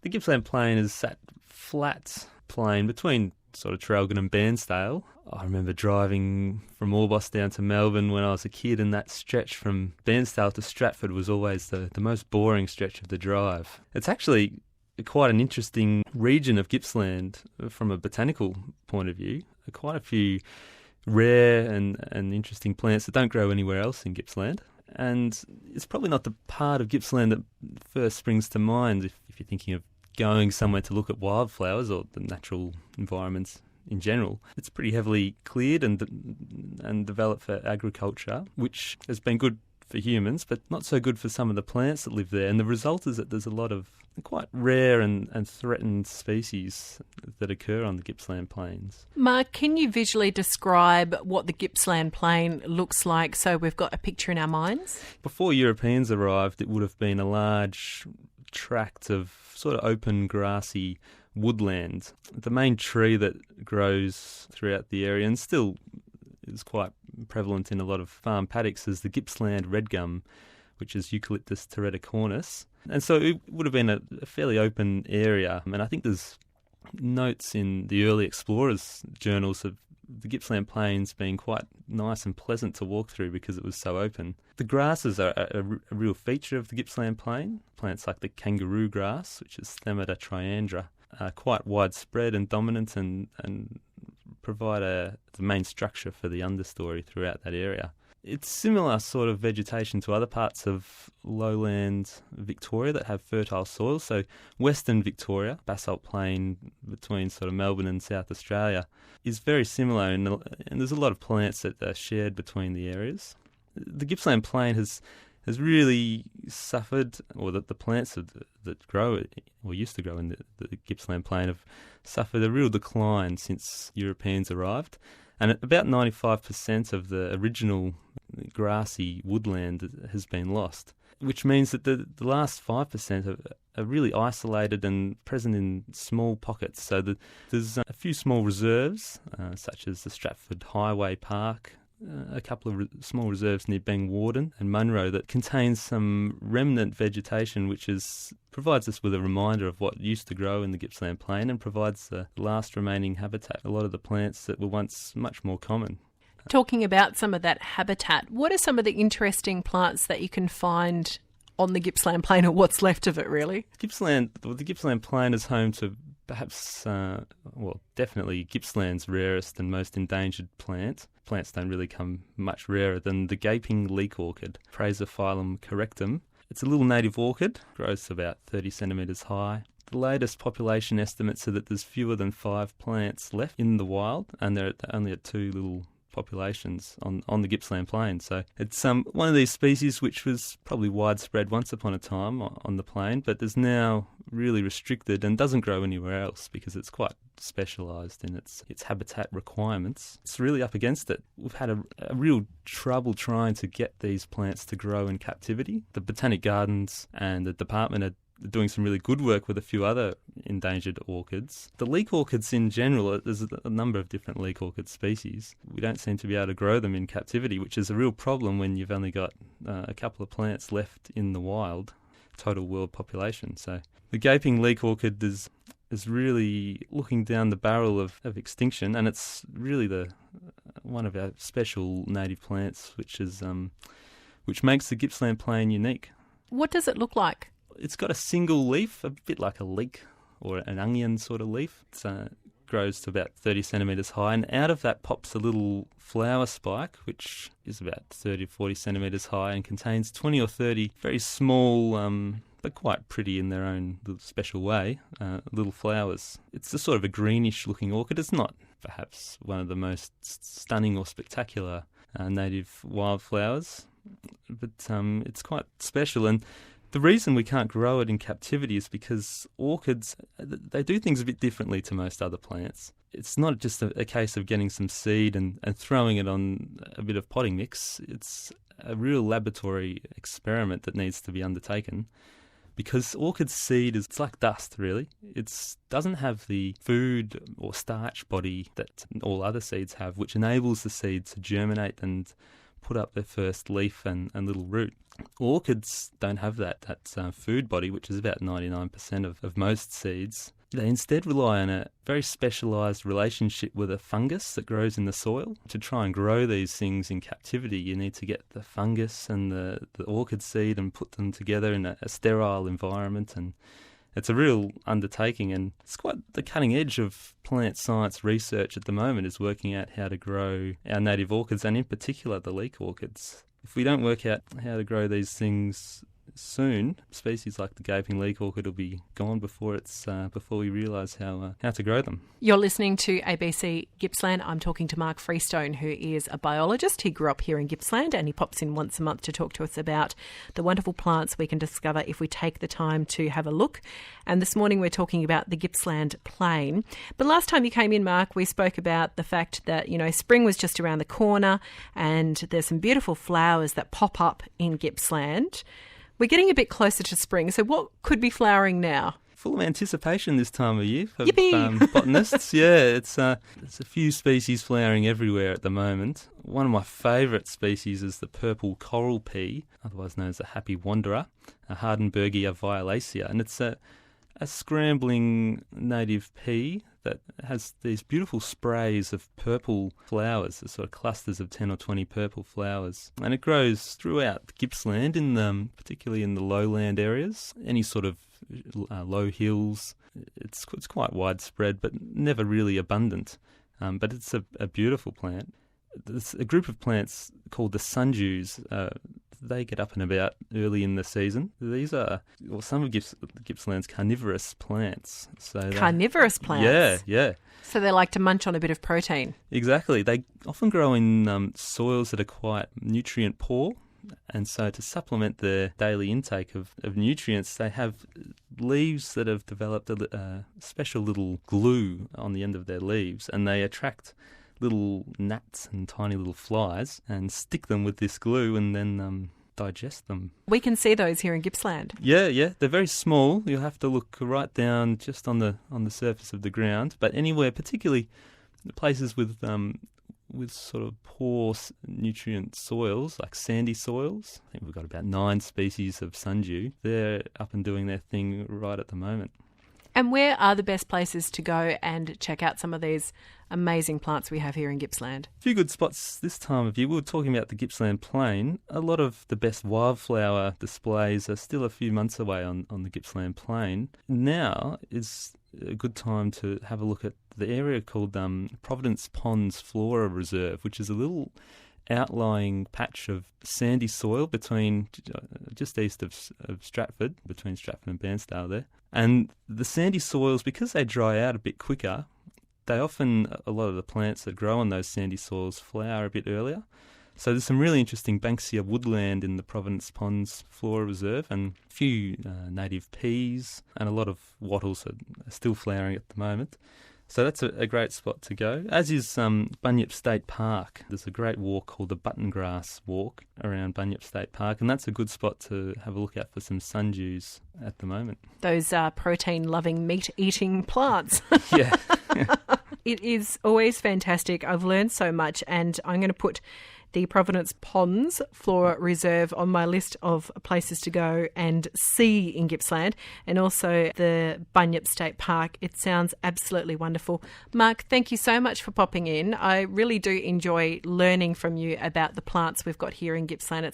The Gippsland Plain is that flat plain between sort of Traralgon and Bairnsdale. I remember driving from Orbost down to Melbourne when I was a kid, and that stretch from Bairnsdale to Stratford was always the most boring stretch of the drive. It's actually quite an interesting region of Gippsland from a botanical point of view. Quite a few rare and interesting plants that don't grow anywhere else in Gippsland. And it's probably not the part of Gippsland that first springs to mind if you're thinking of going somewhere to look at wildflowers or the natural environments in general. It's pretty heavily cleared and developed for agriculture, which has been good for humans, but not so good for some of the plants that live there. And the result is that there's a lot of quite rare and threatened species that occur on the Gippsland Plains. Marc, can you visually describe what the Gippsland Plain looks like so we've got a picture in our minds? Before Europeans arrived, it would have been a large tract of sort of open grassy woodland. The main tree that grows throughout the area and still is quite prevalent in a lot of farm paddocks is the Gippsland red gum, which is Eucalyptus terreticornis. And so it would have been a fairly open area. And I think there's notes in the early explorers' journals of the Gippsland Plains being quite nice and pleasant to walk through because it was so open. The grasses are a real feature of the Gippsland Plain. Plants like the kangaroo grass, which is Themata triandra, are quite widespread and dominant and provide the main structure for the understory throughout that area. It's similar sort of vegetation to other parts of lowland Victoria that have fertile soil. So Western Victoria, basalt plain between sort of Melbourne and South Australia, is very similar, and there's a lot of plants that are shared between the areas. The Gippsland Plain has really suffered, or that the plants that grow or used to grow in the Gippsland Plain have suffered a real decline since Europeans arrived. And about 95% of the original grassy woodland has been lost, which means that the last 5% are really isolated and present in small pockets. So there's a few small reserves, such as the Stratford Highway Park, a couple of small reserves near Beng Warden and Munro that contains some remnant vegetation which provides us with a reminder of what used to grow in the Gippsland Plain and provides the last remaining habitat, a lot of the plants that were once much more common. Talking about some of that habitat, what are some of the interesting plants that you can find on the Gippsland Plain, or what's left of it really? The Gippsland Plain is home to perhaps, definitely Gippsland's rarest and most endangered plant. Plants don't really come much rarer than the gaping leek orchid, Praesophyllum correctum. It's a little native orchid, grows to about 30 centimetres high. The latest population estimates are that there's fewer than 5 plants left in the wild, and they're only at 2 little populations on the Gippsland Plain. So it's one of these species which was probably widespread once upon a time on the plain, but is now really restricted and doesn't grow anywhere else because it's quite specialised in its habitat requirements. It's really up against it. We've had a real trouble trying to get these plants to grow in captivity. The Botanic Gardens and the department are doing some really good work with a few other endangered orchids. The leek orchids in general, there's a number of different leek orchid species. We don't seem to be able to grow them in captivity, which is a real problem when you've only got a couple of plants left in the wild, total world population. So the gaping leek orchid is really looking down the barrel of extinction, and it's really one of our special native plants, which makes the Gippsland Plain unique. What does it look like? It's got a single leaf, a bit like a leek or an onion sort of leaf. It grows to about 30 centimetres high, and out of that pops a little flower spike, which is about 30 to 40 centimetres high and contains 20 or 30 very small, but quite pretty in their own little special way, little flowers. It's a sort of a greenish-looking orchid. It's not perhaps one of the most stunning or spectacular native wildflowers, but it's quite special. And the reason we can't grow it in captivity is because orchids, they do things a bit differently to most other plants. It's not just a case of getting some seed and throwing it on a bit of potting mix. It's a real laboratory experiment that needs to be undertaken, because orchid seed it's like dust, really. It doesn't have the food or starch body that all other seeds have, which enables the seed to germinate and put up their first leaf and little root. Orchids don't have that food body, which is about 99% of most seeds. They instead rely on a very specialised relationship with a fungus that grows in the soil. To try and grow these things in captivity, you need to get the fungus and the orchid seed and put them together in a sterile environment, and it's a real undertaking, and it's quite the cutting edge of plant science research at the moment, is working out how to grow our native orchids, and in particular the leek orchids. If we don't work out how to grow these things soon, species like the gaping leek orchid will be gone before we realise how to grow them. You're listening to ABC Gippsland. I'm talking to Marc Freestone, who is a biologist. He grew up here in Gippsland, and he pops in once a month to talk to us about the wonderful plants we can discover if we take the time to have a look. And this morning we're talking about the Gippsland Plain. But last time you came in, Marc, we spoke about the fact that, spring was just around the corner, and there's some beautiful flowers that pop up in Gippsland. We're getting a bit closer to spring, so what could be flowering now? Full of anticipation this time of year for Yippee! Botanists. Yeah, it's a few species flowering everywhere at the moment. One of my favourite species is the purple coral pea, otherwise known as the happy wanderer, a Hardenbergia violacea, and it's a scrambling native pea that has these beautiful sprays of purple flowers, sort of clusters of 10 or 20 purple flowers. And it grows throughout Gippsland, particularly in the lowland areas, any sort of low hills. It's quite widespread, but never really abundant. But it's a beautiful plant. There's a group of plants called the sundews. They get up and about early in the season. These are some of Gippsland's carnivorous plants. Carnivorous plants? Yeah. So they like to munch on a bit of protein? Exactly. They often grow in soils that are quite nutrient poor, and so to supplement their daily intake of nutrients, they have leaves that have developed a special little glue on the end of their leaves, and they attract little gnats and tiny little flies and stick them with this glue and then digest them. We can see those here in Gippsland. Yeah. They're very small. You'll have to look right down just on the surface of the ground. But anywhere, particularly places with sort of poor nutrient soils, like sandy soils. I think we've got about 9 species of sundew. They're up and doing their thing right at the moment. And where are the best places to go and check out some of these amazing plants we have here in Gippsland? A few good spots this time of year. We were talking about the Gippsland Plain. A lot of the best wildflower displays are still a few months away on the Gippsland Plain. Now is a good time to have a look at the area called Providence Ponds Flora Reserve, which is a little outlying patch of sandy soil between just east of Stratford, between Stratford and Bairnsdale there. And the sandy soils, because they dry out a bit quicker, a lot of the plants that grow on those sandy soils flower a bit earlier. So there's some really interesting Banksia woodland in the Providence Ponds Flora Reserve, and a few native peas, and a lot of wattles are still flowering at the moment. So that's a great spot to go, as is Bunyip State Park. There's a great walk called the Buttongrass Walk around Bunyip State Park, and that's a good spot to have a look at for some sundews at the moment. Those protein-loving, meat-eating plants. Yeah. It is always fantastic. I've learned so much, and I'm going to put the Providence Ponds Flora Reserve on my list of places to go and see in Gippsland, and also the Bunyip State Park. It sounds absolutely wonderful. Marc, thank you so much for popping in. I really do enjoy learning from you about the plants we've got here in Gippsland.